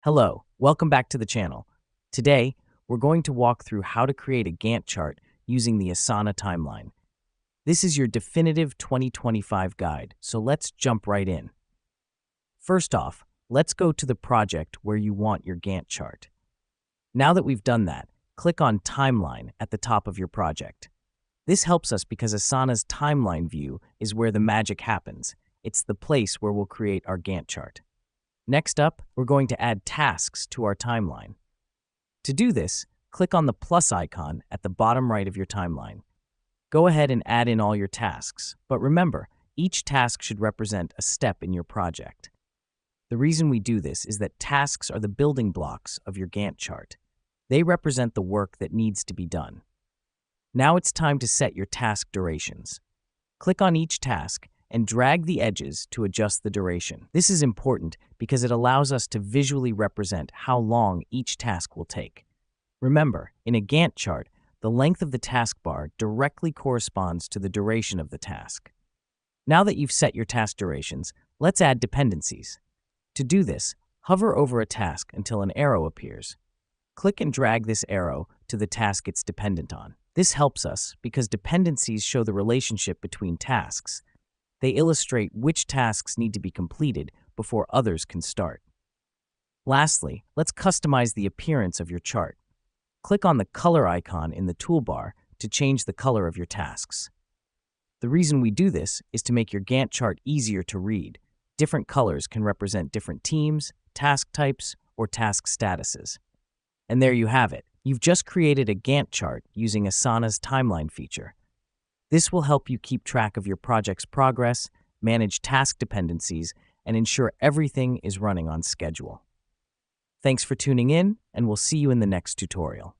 Hello, welcome back to the channel. Today, we're going to walk through how to create a Gantt chart using the Asana timeline. This is your definitive 2025 guide, so let's jump right in. First off, let's go to the project where you want your Gantt chart. Now that we've done that, click on Timeline at the top of your project. This helps us because Asana's timeline view is where the magic happens. It's the place where we'll create our Gantt chart. Next up, we're going to add tasks to our timeline. To do this, click on the plus icon at the bottom right of your timeline. Go ahead and add in all your tasks, but remember, each task should represent a step in your project. The reason we do this is that tasks are the building blocks of your Gantt chart. They represent the work that needs to be done. Now it's time to set your task durations. Click on each task and drag the edges to adjust the duration. This is important because it allows us to visually represent how long each task will take. Remember, in a Gantt chart, the length of the taskbar directly corresponds to the duration of the task. Now that you've set your task durations, let's add dependencies. To do this, hover over a task until an arrow appears. Click and drag this arrow to the task it's dependent on. This helps us because dependencies show the relationship between tasks. They illustrate which tasks need to be completed before others can start. Lastly, let's customize the appearance of your chart. Click on the color icon in the toolbar to change the color of your tasks. The reason we do this is to make your Gantt chart easier to read. Different colors can represent different teams, task types, or task statuses. And there you have it. You've just created a Gantt chart using Asana's timeline feature. This will help you keep track of your project's progress, manage task dependencies, and ensure everything is running on schedule. Thanks for tuning in, and we'll see you in the next tutorial.